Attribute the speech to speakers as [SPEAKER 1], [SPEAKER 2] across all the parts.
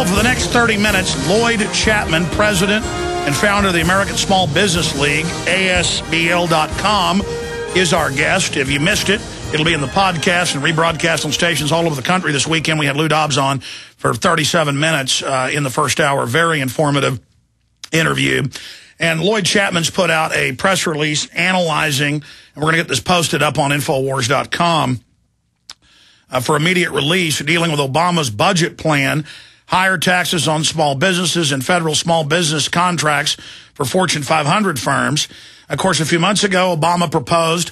[SPEAKER 1] Well, for the next 30 minutes, Lloyd Chapman, president and founder of the American Small Business League, ASBL.com, is our guest. If you missed it, it'll be in the podcast and rebroadcast on stations all over the country this weekend. We had Lou Dobbs on for 37 minutes in the first hour. Very informative interview. And Lloyd Chapman's put out a press release analyzing, and we're going to get this posted up on Infowars.com for immediate release, dealing with Obama's budget plan, higher taxes on small businesses and federal small business contracts for Fortune 500 firms. Of course, a few months ago, Obama proposed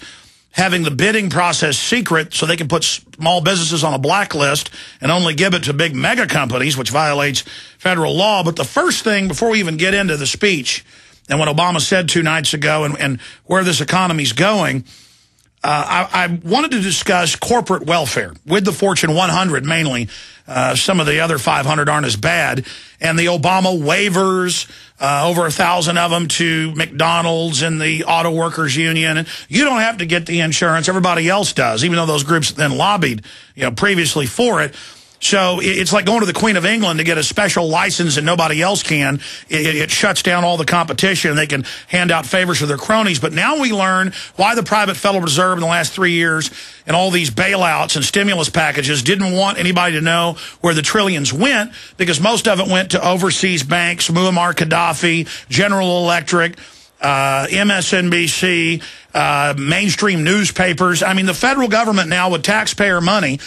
[SPEAKER 1] having the bidding process secret so they can put small businesses on a blacklist and only give it to big mega companies, which violates federal law. But the first thing, before we even get into the speech and what Obama said 2 nights ago and where this economy's going, I wanted to discuss corporate welfare with the Fortune 100 mainly. Some of the other 500 aren't as bad. And the Obama waivers, over 1,000 of them to McDonald's and the Auto Workers Union. And you don't have to get the insurance. Everybody else does, even though those groups then lobbied, previously for it. So it's like going to the Queen of England to get a special license and nobody else can. It shuts down all the competition. They can hand out favors to their cronies. But now we learn why the private Federal Reserve in the last 3 years and all these bailouts and stimulus packages didn't want anybody to know where the trillions went, because most of it went to overseas banks, Muammar Gaddafi, General Electric, MSNBC, mainstream newspapers. I mean, the federal government now with taxpayer money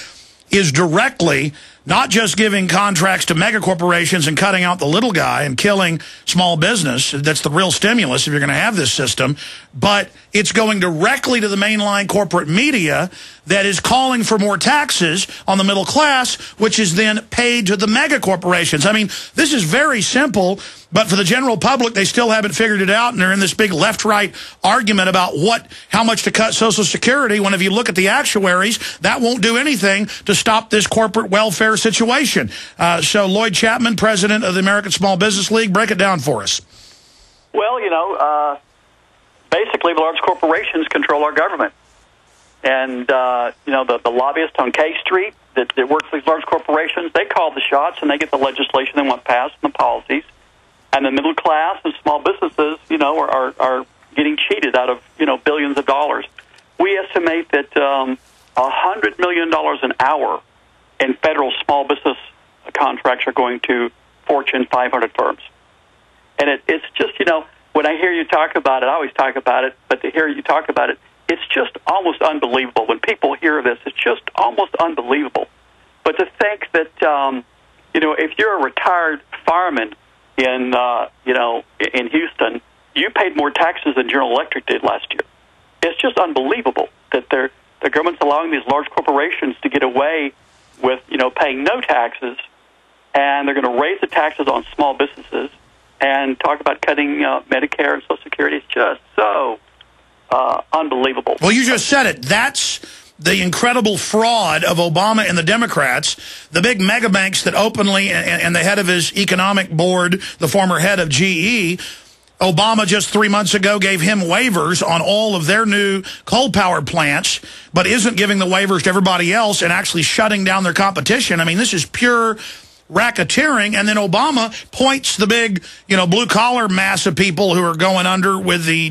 [SPEAKER 1] is directly not just giving contracts to mega corporations and cutting out the little guy and killing small business. That's the real stimulus if you're going to have this system. But it's going directly to the mainline corporate media that is calling for more taxes on the middle class, which is then paid to the mega corporations. I mean, this is very simple, but for the general public, they still haven't figured it out, and they're in this big left-right argument about how much to cut Social Security, when if you look at the actuaries, that won't do anything to stop this corporate welfare situation. So Lloyd Chapman, president of the American Small Business League, break it down for us.
[SPEAKER 2] Well, basically the large corporations control our government. And, the lobbyists on K Street that work for these large corporations, they call the shots and they get the legislation they want passed and the policies. And the middle class and small businesses, are getting cheated out of, billions of dollars. We estimate that $100 million an hour in federal small business contracts are going to Fortune 500 firms. And it's just, when I hear you talk about it, I always talk about it, but to hear you talk about it, it's just almost unbelievable. When people hear this, it's just almost unbelievable. But to think that, if you're a retired fireman in Houston, you paid more taxes than General Electric did last year. It's just unbelievable that the government's allowing these large corporations to get away with, paying no taxes, and they're going to raise the taxes on small businesses and talk about cutting Medicare and Social Security. It's just so unbelievable. Well,
[SPEAKER 1] you just said it. That's the incredible fraud of Obama and the Democrats, the big mega banks that openly, and the head of his economic board, the former head of GE, Obama just 3 months ago gave him waivers on all of their new coal-powered plants, but isn't giving the waivers to everybody else and actually shutting down their competition. I mean, this is pure racketeering. And then Obama points the big, blue-collar mass of people who are going under with the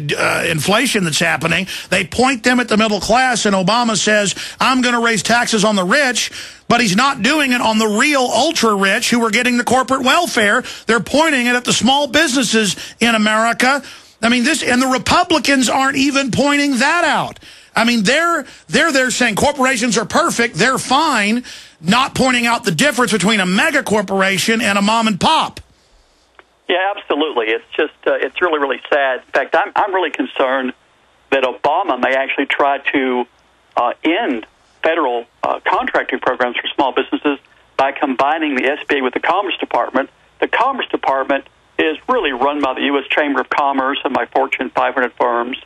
[SPEAKER 1] inflation that's happening. They point them at the middle class, and Obama says, I'm going to raise taxes on the rich, but he's not doing it on the real ultra-rich who are getting the corporate welfare. They're pointing it at the small businesses in America. I mean, and the Republicans aren't even pointing that out. I mean, they're saying corporations are perfect, they're fine, not pointing out the difference between a mega corporation and a mom and pop.
[SPEAKER 2] Yeah, absolutely. It's just, it's really, really sad. In fact, I'm really concerned that Obama may actually try to end federal contracting programs for small businesses by combining the SBA with the Commerce Department. The Commerce Department is really run by the U.S. Chamber of Commerce and by Fortune 500 firms.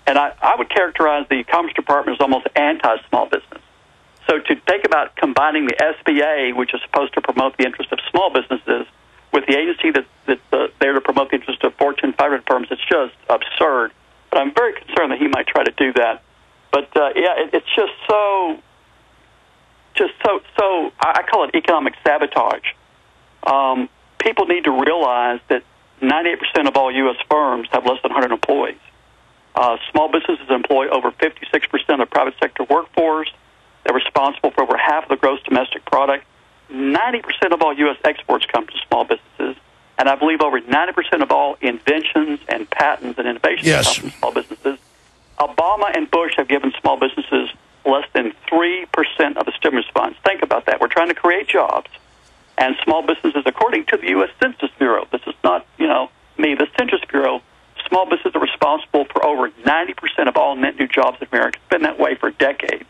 [SPEAKER 2] And I would characterize the Commerce Department as almost anti-small business. So to think about combining the SBA, which is supposed to promote the interest of small businesses, with the agency that's there to promote the interest of Fortune 500 firms, it's just absurd. But I'm very concerned that he might try to do that. But, it's just so, I call it economic sabotage. people need to realize that 98% of all U.S. firms have less than 100 employees. Small businesses employ over 56% of the private sector workforce. They're responsible for over half of the gross domestic product. 90% of all U.S. exports come from small businesses. And I believe over 90% of all inventions and patents and innovations come from small businesses. Obama and Bush have given small businesses less than 3% of the stimulus funds. Think about that. We're trying to create jobs. And small businesses, according to the U.S. Census Bureau, this is not, me, the Census Bureau, small businesses are responsible for over 90% of all net new jobs in America. It's been that way for decades.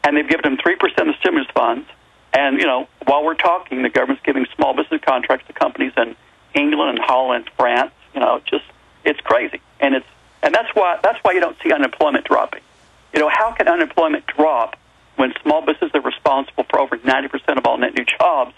[SPEAKER 2] And they've given them 3% of the stimulus funds. And, while we're talking, the government's giving small business contracts to companies in England and Holland, France. It's crazy. And that's why you don't see unemployment dropping. How can unemployment drop when small businesses are responsible for over 90% of all net new jobs?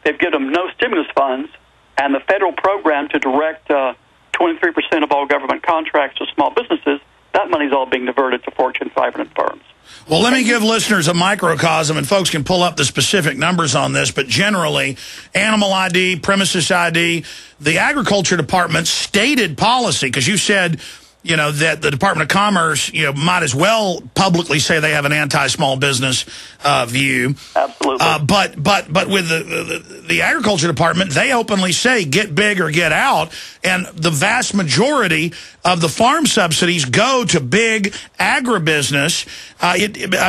[SPEAKER 2] They've given them no stimulus funds, and the federal program to direct 23% of all government contracts to small businesses, that money's all being diverted to Fortune 500 firms.
[SPEAKER 1] Well, let me give listeners a microcosm, and folks can pull up the specific numbers on this, but generally, animal ID, premises ID, the Agriculture Department's stated policy, because you said, that the Department of Commerce, might as well publicly say they have an anti-small business view.
[SPEAKER 2] Absolutely.
[SPEAKER 1] But with the Agriculture Department, they openly say get big or get out, and the vast majority of the farm subsidies go to big agribusiness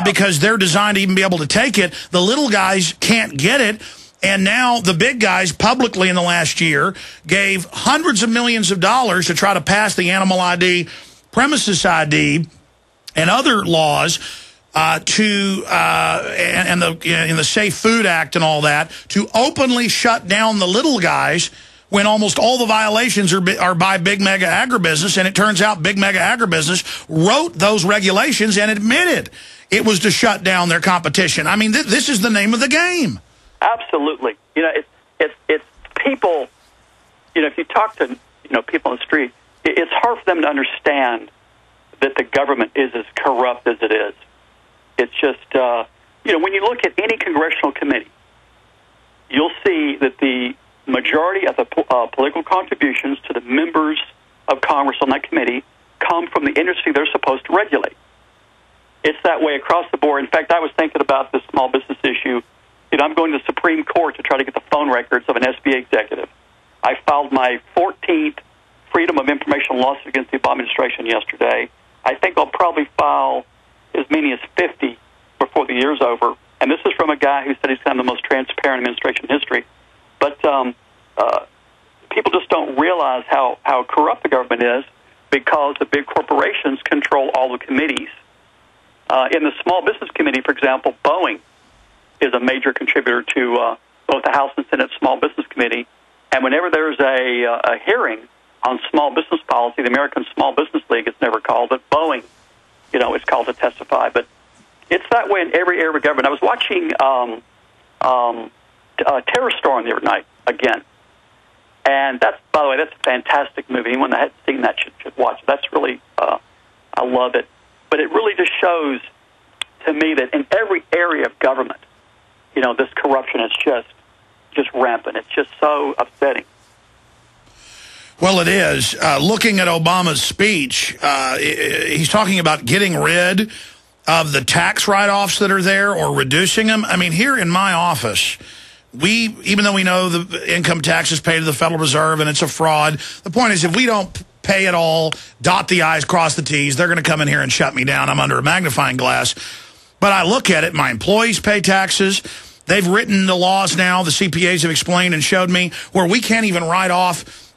[SPEAKER 1] because they're designed to even be able to take it. The little guys can't get it. And now the big guys publicly in the last year gave hundreds of millions of dollars to try to pass the animal ID, premises ID, and other laws and the Safe Food Act and all that to openly shut down the little guys when almost all the violations are by big mega agribusiness. And it turns out big mega agribusiness wrote those regulations and admitted it was to shut down their competition. I mean, this is the name of the game.
[SPEAKER 2] Absolutely. It's people, if you talk to, people on the street, it's hard for them to understand that the government is as corrupt as it is. It's just, when you look at any congressional committee, you'll see that the majority of the political contributions to the members of Congress on that committee come from the industry they're supposed to regulate. It's that way across the board. In fact, I was thinking about this small business issue. I'm going to the Supreme Court to try to get the phone records of an SBA executive. I filed my 14th Freedom of Information lawsuit against the Obama administration yesterday. I think I'll probably file as many as 50 before the year's over. And this is from a guy who said he's kind of the most transparent administration in history. But people just don't realize how corrupt the government is because the big corporations control all the committees. In the Small Business Committee, for example, Boeing is a major contributor to both the House and Senate Small Business Committee. And whenever there's a hearing on small business policy, the American Small Business League is never called, but Boeing, is called to testify. But it's that way in every area of government. I was watching Terror Storm the other night again. And that's, by the way, that's a fantastic movie. Anyone that hasn't seen that should watch it. That's really, I love it. But it really just shows to me that in every area of government, this corruption is just rampant. It's just so upsetting.
[SPEAKER 1] Well, it is. Looking at Obama's speech, he's talking about getting rid of the tax write-offs that are there or reducing them. I mean, here in my office, even though we know the income tax is paid to the Federal Reserve and it's a fraud, the point is if we don't pay it all, dot the I's, cross the T's, they're going to come in here and shut me down. I'm under a magnifying glass. But I look at it, my employees pay taxes. They've written the laws now, the CPAs have explained and showed me, where we can't even write off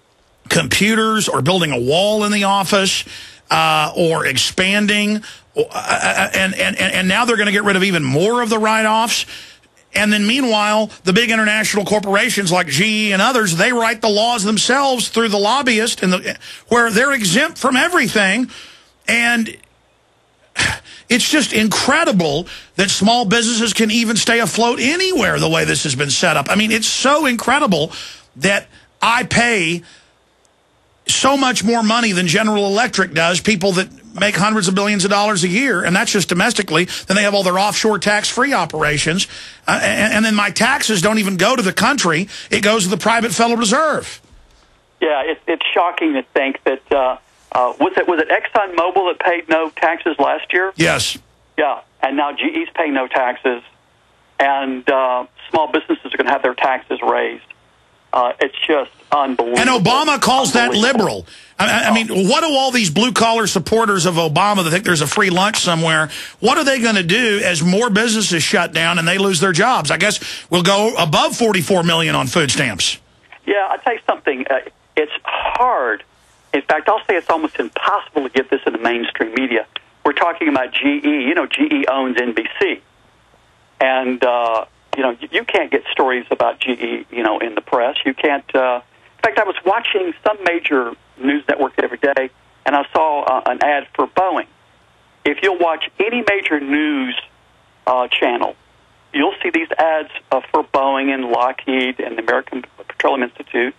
[SPEAKER 1] computers or building a wall in the office or expanding. And now they're going to get rid of even more of the write-offs. And then meanwhile, the big international corporations like GE and others, they write the laws themselves through the lobbyist, where they're exempt from everything. And it's just incredible that small businesses can even stay afloat anywhere the way this has been set up. I mean, it's so incredible that I pay so much more money than General Electric does, people that make hundreds of billions of dollars a year, and that's just domestically. Then they have all their offshore tax-free operations. And then my taxes don't even go to the country. It goes to the private Federal Reserve.
[SPEAKER 2] Yeah, it's shocking to think that, was it ExxonMobil that paid no taxes last year?
[SPEAKER 1] Yes.
[SPEAKER 2] Yeah, and now GE's paying no taxes, and small businesses are going to have their taxes raised. It's just unbelievable.
[SPEAKER 1] And Obama calls that liberal. I mean, what do all these blue-collar supporters of Obama that think there's a free lunch somewhere, what are they going to do as more businesses shut down and they lose their jobs? I guess we'll go above 44 million on food stamps. Yeah,
[SPEAKER 2] I'll tell you something. It's hard. In fact, I'll say it's almost impossible to get this in the mainstream media. We're talking about GE. You know, GE owns NBC. And, you know, you can't get stories about GE, you know, in the press. You can't. In fact, I was watching some major news network every day, and I saw an ad for Boeing. If you'll watch any major news channel, you'll see these ads for Boeing and Lockheed and the American Petroleum Institute.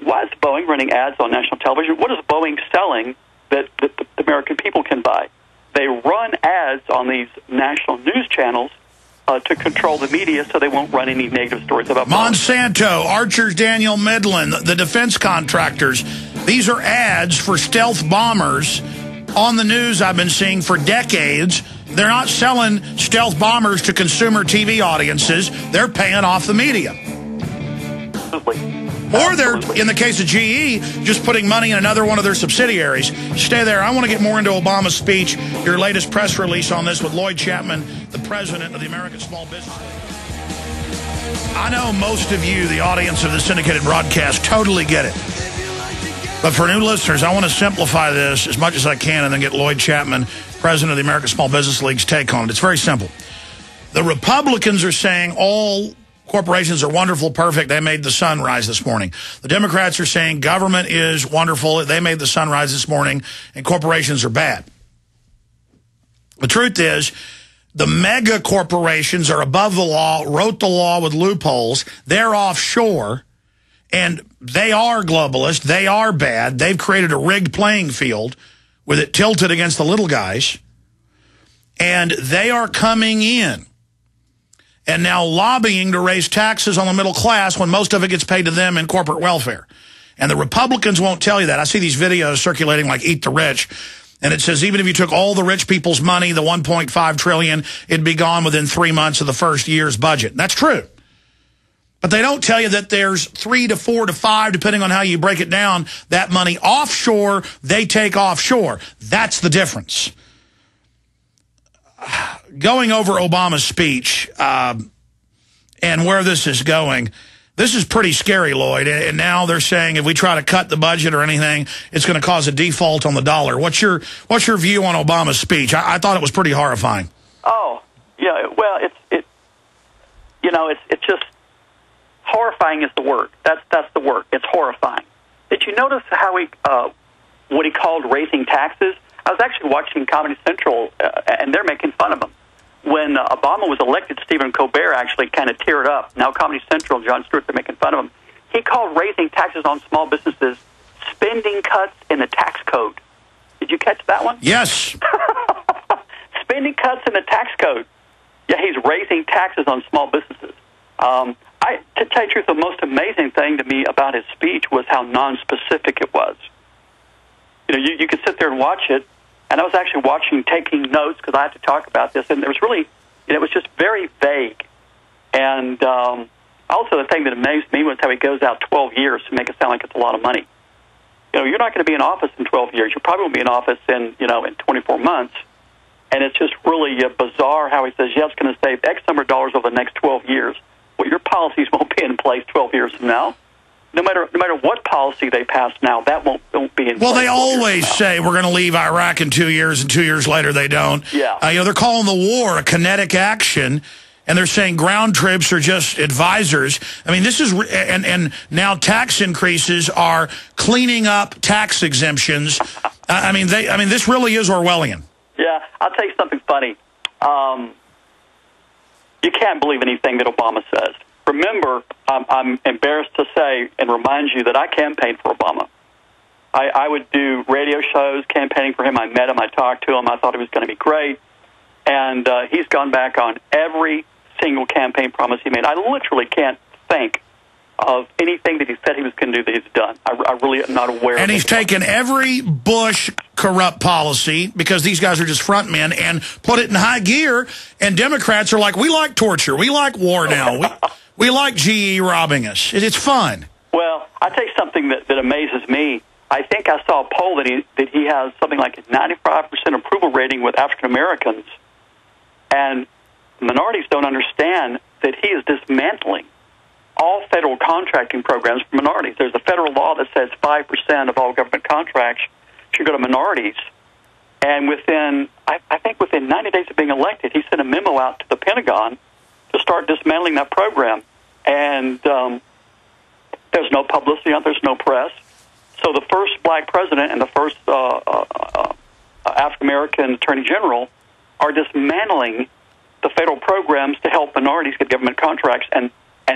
[SPEAKER 2] Why is Boeing running ads on national television? What is Boeing selling that the American people can buy? They run ads on these national news channels to control the media so they won't run any negative stories about
[SPEAKER 1] Monsanto, Archer's Daniel Midland, the defense contractors. These are ads for stealth bombers on the news I've been seeing for decades. They're not selling stealth bombers to consumer TV audiences. They're paying off the media.
[SPEAKER 2] Absolutely.
[SPEAKER 1] Or they're, in the case of GE, just putting money in another one of their subsidiaries. Stay there. I want to get more into Obama's speech, your latest press release on this with Lloyd Chapman, the president of the American Small Business League. I know most of you, the audience of the syndicated broadcast, totally get it. But for new listeners, I want to simplify this as much as I can and then get Lloyd Chapman, president of the American Small Business League's take on it. It's very simple. The Republicans are saying all corporations are wonderful, perfect. They made the sun rise this morning. The Democrats are saying government is wonderful. They made the sun rise this morning, and corporations are bad. The truth is, the mega corporations are above the law, wrote the law with loopholes. They're offshore, and they are globalist. They are bad. They've created a rigged playing field with it tilted against the little guys, and they are coming in and now lobbying to raise taxes on the middle class when most of it gets paid to them in corporate welfare. And the Republicans won't tell you that. I see these videos circulating like Eat the Rich, and it says even if you took all the rich people's money, the $1.5 trillion, it'd be gone within 3 months of the first year's budget. And that's true. But they don't tell you that there's 3 to 4 to 5, depending on how you break it down, that money offshore, they take offshore. That's the difference. Going over Obama's speech and where this is going, this is pretty scary, Lloyd. And now they're saying if we try to cut the budget or anything, it's going to cause a default on the dollar. What's your view on Obama's speech? I thought it was pretty horrifying.
[SPEAKER 2] Oh, yeah. Well, it's just horrifying is the word. That's the word. It's horrifying. Did you notice how what he called raising taxes? I was actually watching Comedy Central, and they're making fun of him. When Obama was elected, Stephen Colbert actually kind of teared up. Now Comedy Central, Jon Stewart, they're making fun of him. He called raising taxes on small businesses spending cuts in the tax code. Did you catch that one?
[SPEAKER 1] Yes.
[SPEAKER 2] Spending cuts in the tax code. Yeah, he's raising taxes on small businesses. To tell you the truth, the most amazing thing to me about his speech was how non-specific it was. You know, you could sit there and watch it, and I was actually taking notes because I had to talk about this, and there was really, it was just very vague. And also the thing that amazed me was how he goes out 12 years to make it sound like it's a lot of money. You know, you're not going to be in office in 12 years. You're probably going to be in office in 24 months. And it's just really bizarre how he says, yeah, it's going to save X number of dollars over the next 12 years. Well, your policies won't be in place 12 years from now. No matter what policy they pass now, that won't be in place.
[SPEAKER 1] Well, they always say we're going to leave Iraq in 2 years, and 2 years later they don't.
[SPEAKER 2] Yeah.
[SPEAKER 1] They're calling the war a kinetic action, and they're saying ground troops are just advisors. I mean, this is and now tax increases are cleaning up tax exemptions. I mean, this really is Orwellian.
[SPEAKER 2] Yeah, I'll tell you something funny. You can't believe anything that Obama says. Remember, I'm embarrassed to say and remind you that I campaigned for Obama. I would do radio shows campaigning for him. I met him. I talked to him. I thought he was going to be great. And he's gone back on every single campaign promise he made. I literally can't think of anything that he said he was going to do that he's done. I really am not aware of it.
[SPEAKER 1] And he's taken every Bush corrupt policy, because these guys are just front men, and put it in high gear. And Democrats are like, we like torture. We like war now. we like GE robbing us. It's fun.
[SPEAKER 2] Well, I'll tell you something that amazes me. I think I saw a poll that he has something like a 95% approval rating with African Americans. And minorities don't understand that he is dismantling all federal contracting programs for minorities. There's a federal law that says 5% of all government contracts should go to minorities. And I think within 90 days of being elected, he sent a memo out to the Pentagon to start dismantling that program. And there's no publicity on it. There's no press. So the first black president and the first African-American attorney general are dismantling the federal programs to help minorities get government contracts, and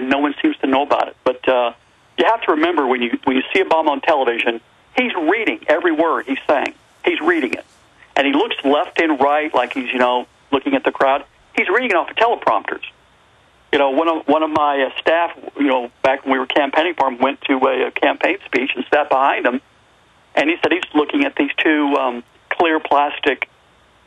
[SPEAKER 2] no one seems to know about it. But you have to remember, when you see Obama on television, he's reading every word he's saying. He's reading it. And he looks left and right like he's, looking at the crowd. He's reading it off of teleprompters. One of my staff, back when we were campaigning for him, went to a campaign speech and sat behind him, and he said he's looking at these two clear plastic,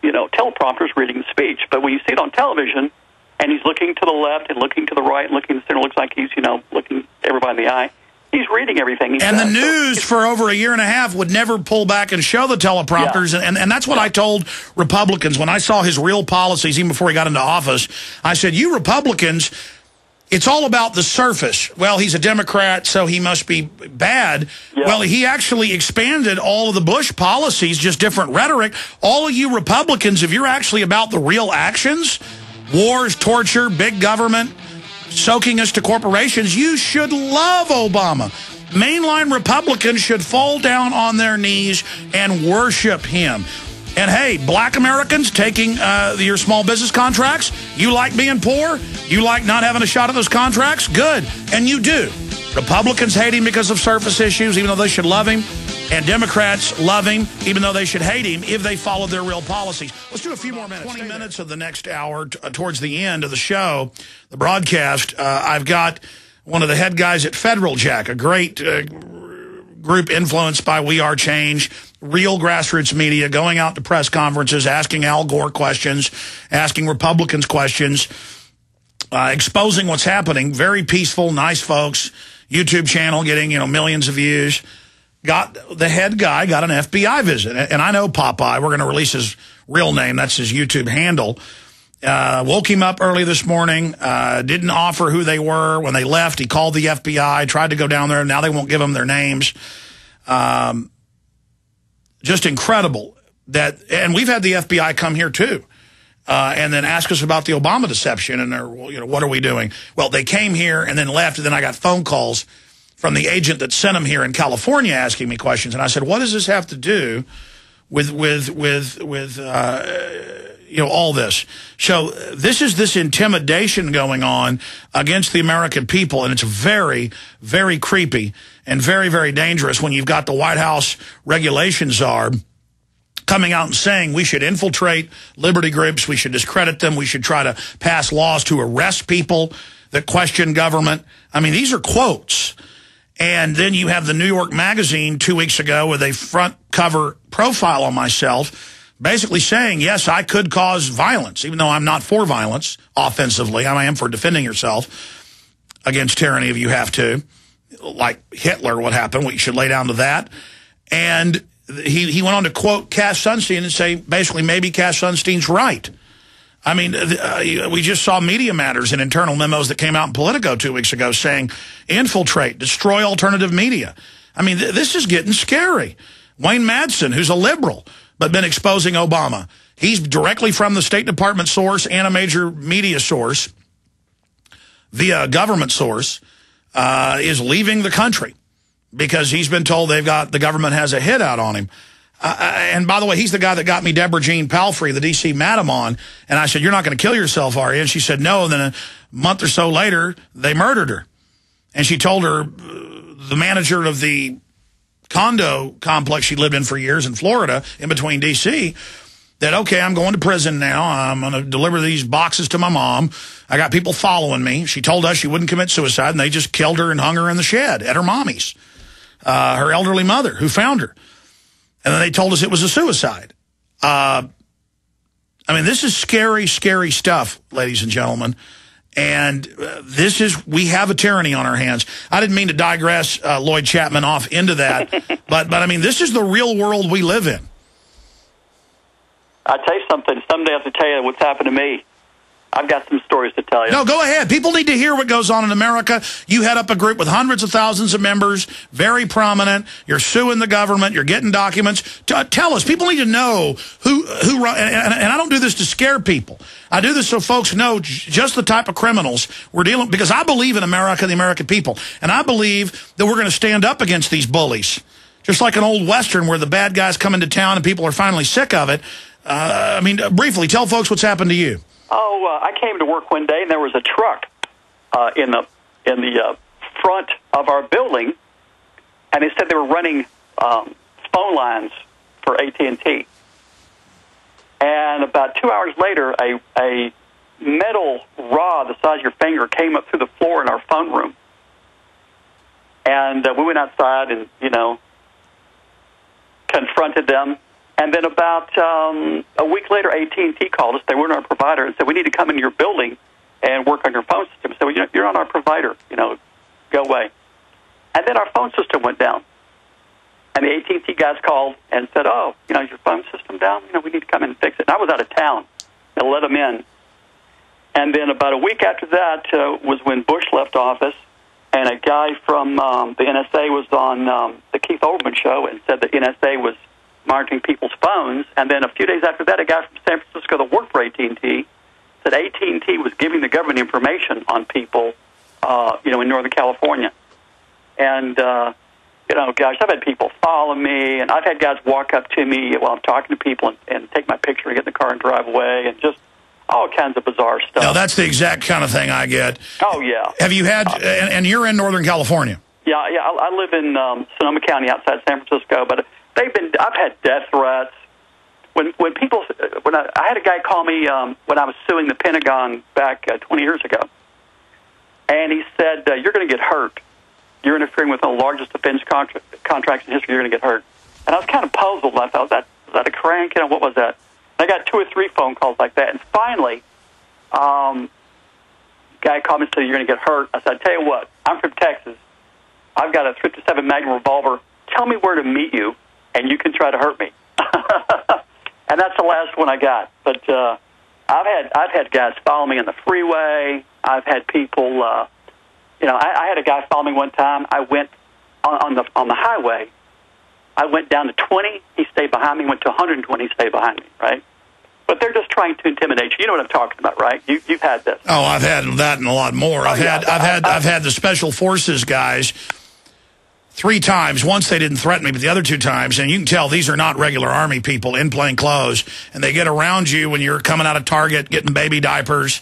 [SPEAKER 2] teleprompters reading the speech. But when you see it on television, and he's looking to the left and looking to the right and looking to the center, looks like he's, looking everybody in the eye. He's reading everything he says.
[SPEAKER 1] And the news for over a year and a half would never pull back and show the teleprompters. Yeah. And that's what I told Republicans when I saw his real policies, even before he got into office. I said, you Republicans, it's all about the surface. Well, he's a Democrat, so he must be bad. Yeah. Well, he actually expanded all of the Bush policies, just different rhetoric. All of you Republicans, if you're actually about the real actions, wars, torture, big government, soaking us to corporations, you should love Obama. Mainline Republicans should fall down on their knees and worship him. And hey, black Americans taking your small business contracts, you like being poor? You like not having a shot at those contracts? Good. And you do. Republicans hate him because of surface issues, even though they should love him. And Democrats love him, even though they should hate him if they followed their real policies. Let's do a few more minutes. 20 minutes of the next hour towards the end of the show, the broadcast. I've got one of the head guys at Federal Jack, a great group influenced by We Are Change, real grassroots media, going out to press conferences, asking Al Gore questions, asking Republicans questions, exposing what's happening. Very peaceful, nice folks. YouTube channel getting, millions of views. The head guy got an FBI visit. And I know Popeye. We're going to release his real name. That's his YouTube handle. Woke him up early this morning. Didn't offer who they were. When they left, he called the FBI, tried to go down there. Now they won't give him their names. Just incredible. And we've had the FBI come here, too. And then ask us about the Obama deception. And they're, what are we doing? Well, they came here and then left. And then I got phone calls from the agent that sent him here in California asking me questions. And I said, what does this have to do with all this? So this is this intimidation going on against the American people, and it's very, very creepy and very, very dangerous when you've got the White House regulation czar coming out and saying we should infiltrate liberty groups, we should discredit them, we should try to pass laws to arrest people that question government. I mean, these are quotes. And then you have the New York Magazine 2 weeks ago with a front cover profile on myself, basically saying, yes, I could cause violence, even though I'm not for violence offensively. I am for defending yourself against tyranny if you have to. Like Hitler, what happened? We should lay down to that. And he went on to quote Cass Sunstein and say, basically, maybe Cass Sunstein's right. I mean, we just saw Media Matters and internal memos that came out in Politico 2 weeks ago saying infiltrate, destroy alternative media. I mean, this is getting scary. Wayne Madsen, who's a liberal, but been exposing Obama. He's directly from the State Department source and a major media source via government source, is leaving the country because he's been told the government has a hit out on him. And by the way, he's the guy that got me Deborah Jean Palfrey, the D.C. madam, on. And I said, you're not going to kill yourself, are you? And she said, no. And then a month or so later, they murdered her. And she told her, the manager of the condo complex she lived in for years in Florida, in between D.C., that, okay, I'm going to prison now. I'm going to deliver these boxes to my mom. I got people following me. She told us she wouldn't commit suicide, and they just killed her and hung her in the shed at her mommy's, her elderly mother who found her. And then they told us it was a suicide. I mean, this is scary, scary stuff, ladies and gentlemen. And we have a tyranny on our hands. I didn't mean to digress Lloyd Chapman off into that, but I mean, this is the real world we live in.
[SPEAKER 2] I'll tell you something. Someday I have to tell you what's happened to me. I've got some stories to tell you.
[SPEAKER 1] No, go ahead. People need to hear what goes on in America. You head up a group with hundreds of thousands of members, very prominent. You're suing the government. You're getting documents. Tell us. People need to know who run. And I don't do this to scare people. I do this so folks know just the type of criminals we're dealing with. Because I believe in America, the American people. And I believe that we're going to stand up against these bullies. Just like an old Western where the bad guys come into town and people are finally sick of it. I mean, briefly, tell folks what's happened to you.
[SPEAKER 2] Oh, I came to work one day, and there was a truck in the front of our building, and they said they were running phone lines for AT&T. And about 2 hours later, a metal rod the size of your finger came up through the floor in our phone room. And we went outside and, confronted them. And then about a week later, AT&T called us. They weren't our provider and said, we need to come into your building and work on your phone system. So you're not our provider, go away. And then our phone system went down. And the AT&T guys called and said, oh, is your phone system down? We need to come in and fix it. And I was out of town. I let them in. And then about a week after that was when Bush left office, and a guy from the NSA was on the Keith Olbermann show and said the NSA was monitoring people's phones. And then a few days after that, a guy from San Francisco that worked for AT&T said AT&T was giving the government information on people, in Northern California. And, gosh, I've had people follow me, and I've had guys walk up to me while I'm talking to people and take my picture and get in the car and drive away, and just all kinds of bizarre stuff.
[SPEAKER 1] No, that's the exact kind of thing I get.
[SPEAKER 2] Oh, yeah.
[SPEAKER 1] Have you had, and you're in Northern California?
[SPEAKER 2] Yeah, I live in Sonoma County outside San Francisco, but I've had death threats. When I had a guy call me when I was suing the Pentagon back 20 years ago, and he said, you're going to get hurt. You're interfering with one of the largest defense contracts in history. You're going to get hurt. And I was kind of puzzled. I thought, was that a crank? What was that? And I got 2 or 3 phone calls like that. And finally, guy called me and said, you're going to get hurt. I said, I tell you what, I'm from Texas. I've got a .357 Magnum revolver. Tell me where to meet you, and you can try to hurt me. And that's the last one I got. But I've had guys follow me on the freeway. I've had people, I had a guy follow me one time. I went on the highway. I went down to 20. He stayed behind me. Went to 120. He stayed behind me. Right. But they're just trying to intimidate you. You know what I'm talking about, right? You've had this.
[SPEAKER 1] Oh, I've had that and a lot more. I've had the special forces guys 3 times. Once they didn't threaten me, but the other 2 times, and you can tell these are not regular Army people in plain clothes, and they get around you when you're coming out of Target getting baby diapers,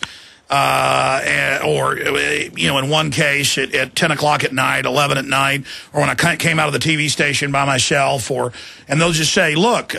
[SPEAKER 1] or in one case at 10 o'clock at night, 11 at night, or when I came out of the TV station by myself, and they'll just say, look,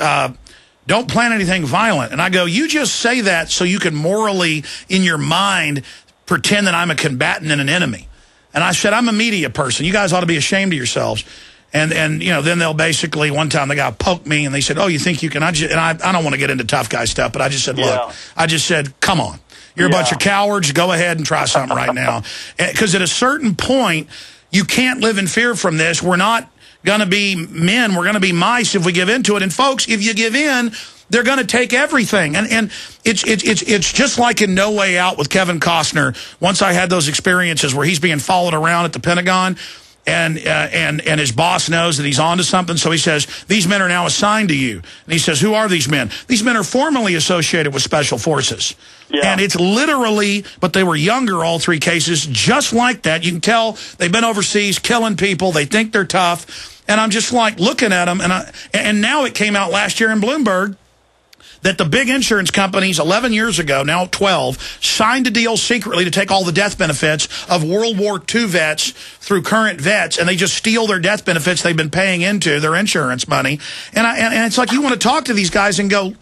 [SPEAKER 1] don't plan anything violent. And I go, you just say that so you can morally, in your mind, pretend that I'm a combatant and an enemy. And I said, I'm a media person. You guys ought to be ashamed of yourselves. And then they'll basically, one time the guy poked me and they said, oh, you think you can? I don't want to get into tough guy stuff, but I just said, look, I just said, come on. You're a bunch of cowards. Go ahead and try something right now. Because at a certain point, you can't live in fear from this. We're not going to be men. We're going to be mice if we give in to it. And folks, if you give in, they're going to take everything. And it's just like in No Way Out with Kevin Costner. Once I had those experiences where he's being followed around at the Pentagon, and his boss knows that he's onto something, so he says, these men are now assigned to you. And he says, who are these men? These men are formerly associated with Special Forces. Yeah. And it's literally, but they were younger, all 3 cases, just like that. You can tell they've been overseas killing people. They think they're tough. And I'm just like looking at them, and now it came out last year in Bloomberg that the big insurance companies 11 years ago, now 12, signed a deal secretly to take all the death benefits of World War II vets through current vets, and they just steal their death benefits they've been paying into, their insurance money. And it's like you want to talk to these guys and go,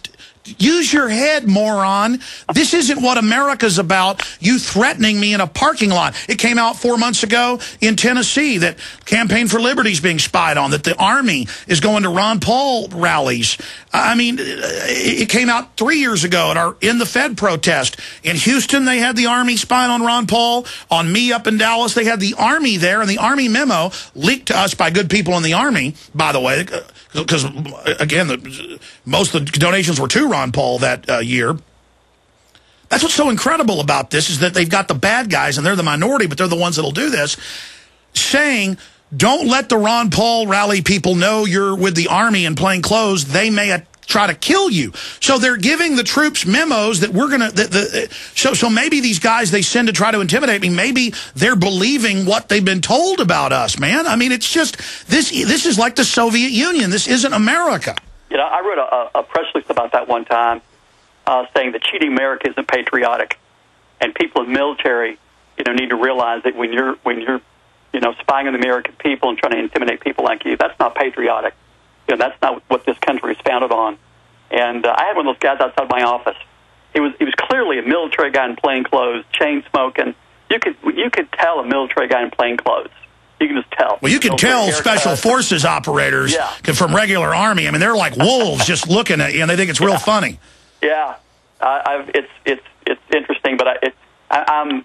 [SPEAKER 1] use your head, moron. This isn't what America's about, you threatening me in a parking lot. It came out 4 months ago in Tennessee that Campaign for Liberty is being spied on, that the Army is going to Ron Paul rallies. I mean, it came out 3 years ago at our In the Fed protest. In Houston, they had the Army spying on Ron Paul. On me up in Dallas, they had the Army there, and the Army memo leaked to us by good people in the Army, by the way, because, again, most of the donations were to Ron Paul that year. That's what's so incredible about this, is that they've got the bad guys, and they're the minority, but they're the ones that'll do this, saying, don't let the Ron Paul rally people know you're with the Army in plain clothes. They may try to kill you. So they're giving the troops memos that we're going to... So maybe these guys they send to try to intimidate me, maybe they're believing what they've been told about us, man. I mean, it's just... This is like the Soviet Union. This isn't America.
[SPEAKER 2] You know, I wrote a press release about that one time, saying that cheating America isn't patriotic, and people in the military, need to realize that when you're spying on the American people and trying to intimidate people like you, that's not patriotic. That's not what this country is founded on. And I had one of those guys outside my office. He was clearly a military guy in plain clothes, chain smoking. You could tell a military guy in plain clothes. You can just tell. Well,
[SPEAKER 1] you can tell special forces operators from regular Army. I mean, they're like wolves just looking at you, and they think it's real funny.
[SPEAKER 2] Yeah, it's interesting, but I'm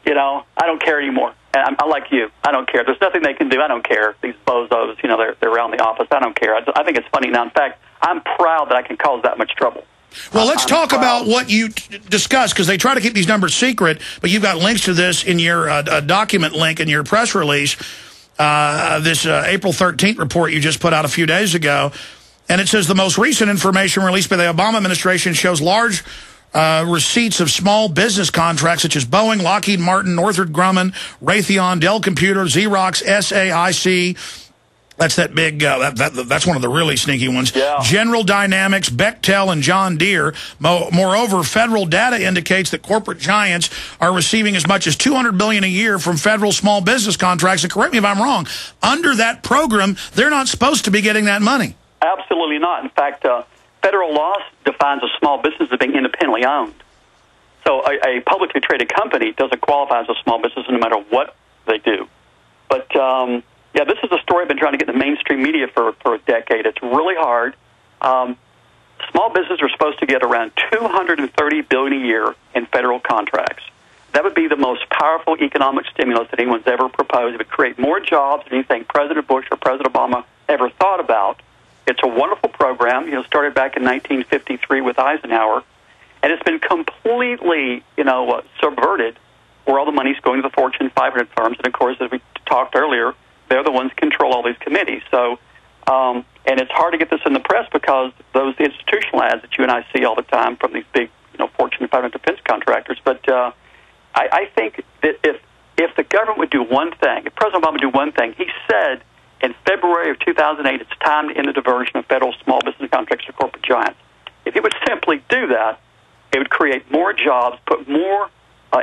[SPEAKER 2] I don't care anymore. And I'm like you. I don't care. There's nothing they can do. I don't care. These bozos, they're around the office. I don't care. I think it's funny now. In fact, I'm proud that I can cause that much trouble.
[SPEAKER 1] Well, let's talk about what you discussed, because they try to keep these numbers secret, but you've got links to this in your document link in your press release, this April 13th report you just put out a few days ago. And it says the most recent information released by the Obama administration shows large receipts of small business contracts such as Boeing, Lockheed Martin, Northrop Grumman, Raytheon, Dell Computer, Xerox, SAIC. That's that big, that's one of the really sneaky ones.
[SPEAKER 2] Yeah.
[SPEAKER 1] General Dynamics, Bechtel, and John Deere. Moreover, federal data indicates that corporate giants are receiving as much as $200 billion a year from federal small business contracts. And correct me if I'm wrong, under that program, they're not supposed to be getting that money.
[SPEAKER 2] Absolutely not. In fact, federal law defines a small business as being independently owned. So a publicly traded company doesn't qualify as a small business no matter what they do. But, this is a story I've been trying to get in the mainstream media for a decade. It's really hard. Small businesses are supposed to get around $230 billion a year in federal contracts. That would be the most powerful economic stimulus that anyone's ever proposed. It would create more jobs than anything President Bush or President Obama ever thought about. It's a wonderful program. Started back in 1953 with Eisenhower, and it's been completely, subverted, where all the money's going to the Fortune 500 firms. And of course, as we talked earlier, they're the ones that control all these committees. So, and it's hard to get this in the press because those institutional ads that you and I see all the time from these big, Fortune 500 defense contractors. But I think that if the government would do one thing, if President Obama would do one thing, he said in February of 2008, it's time to end the diversion of federal small business contracts to corporate giants. If he would simply do that, it would create more jobs, put more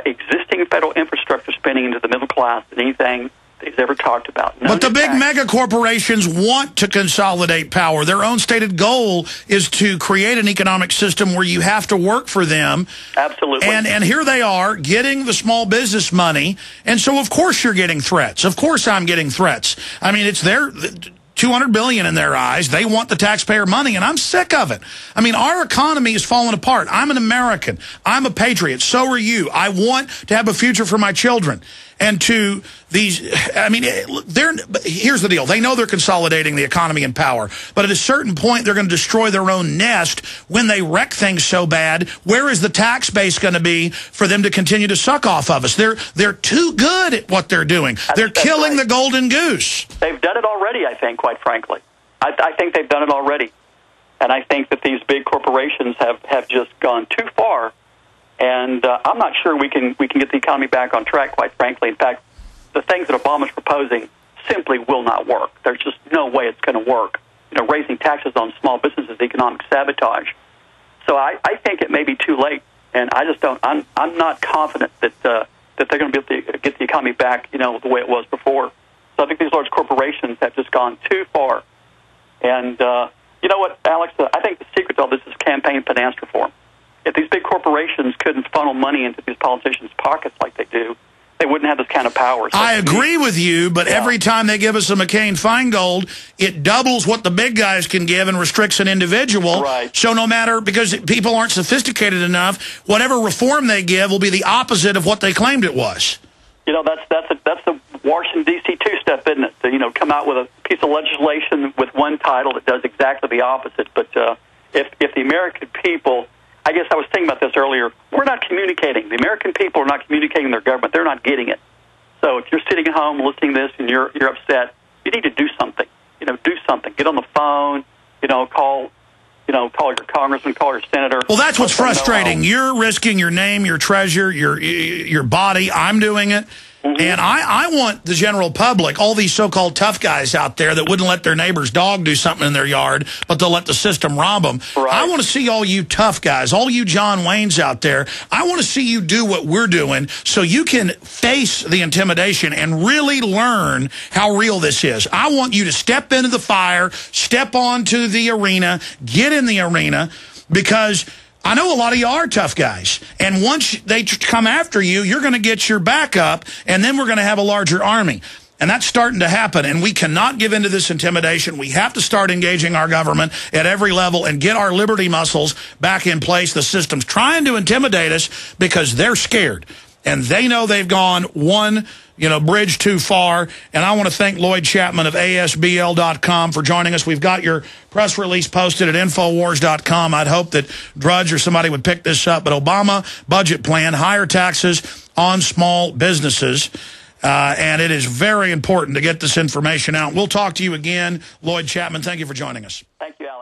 [SPEAKER 2] existing federal infrastructure spending into the middle class than anything he's ever talked about.
[SPEAKER 1] But the big mega corporations want to consolidate power. Their own stated goal is to create an economic system where you have to work for them.
[SPEAKER 2] Absolutely.
[SPEAKER 1] And here they are getting the small business money. And so, of course, you're getting threats. Of course I'm getting threats. I mean, it's their $200 billion in their eyes. They want the taxpayer money, and I'm sick of it. I mean, our economy is falling apart. I'm an American. I'm a patriot. So are you. I want to have a future for my children. And to these, I mean, here's the deal. They know they're consolidating the economy and power. But at a certain point, they're going to destroy their own nest when they wreck things so bad. Where is the tax base going to be for them to continue to suck off of us? They're too good at what they're doing. They're killing the golden goose.
[SPEAKER 2] They've done it already, I think, quite frankly. I think they've done it already. And I think that these big corporations have just gone too far. And I'm not sure we can get the economy back on track, quite frankly. In fact, the things that Obama's proposing simply will not work. There's just no way it's going to work. Raising taxes on small businesses is economic sabotage. So I think it may be too late, and I just don't. I'm not confident that they're going to be able to get the economy back, the way it was before. So I think these large corporations have just gone too far. And you know what, Alex? I think the secret to all this is campaign finance reform. If these big corporations couldn't funnel money into these politicians' pockets like they do, they wouldn't have this kind of power. So
[SPEAKER 1] I agree with you, but every time they give us a McCain-Feingold, it doubles what the big guys can give and restricts an individual.
[SPEAKER 2] Right.
[SPEAKER 1] So no matter, because people aren't sophisticated enough, whatever reform they give will be the opposite of what they claimed it was.
[SPEAKER 2] That's the Washington, D.C. two-step, isn't it? To, come out with a piece of legislation with one title that does exactly the opposite. But if the American people... I guess I was thinking about this earlier. We're not communicating. The American people are not communicating their government. They're not getting it. So if you're sitting at home listening to this and you're upset, you need to do something. Do something. Get on the phone. Call your congressman, call your senator.
[SPEAKER 1] Well, that's what's frustrating. You're risking your name, your treasure, your body. I'm doing it. Mm-hmm. And I want the general public, all these so-called tough guys out there that wouldn't let their neighbor's dog do something in their yard, but they'll let the system rob them. Right. I want to see all you tough guys, all you John Waynes out there. I want to see you do what we're doing so you can face the intimidation and really learn how real this is. I want you to step into the fire, step onto the arena, get in the arena, because... I know a lot of you are tough guys, and once they come after you, you're going to get your back up, and then we're going to have a larger army. And that's starting to happen, and we cannot give into this intimidation. We have to start engaging our government at every level and get our liberty muscles back in place. The system's trying to intimidate us because they're scared, and they know they've gone one bridge too far. And I want to thank Lloyd Chapman of ASBL.com for joining us. We've got your press release posted at Infowars.com. I'd hope that Drudge or somebody would pick this up. But Obama budget plan, higher taxes on small businesses. And it is very important to get this information out. We'll talk to you again. Lloyd Chapman, thank you for joining us.
[SPEAKER 2] Thank you, Alex.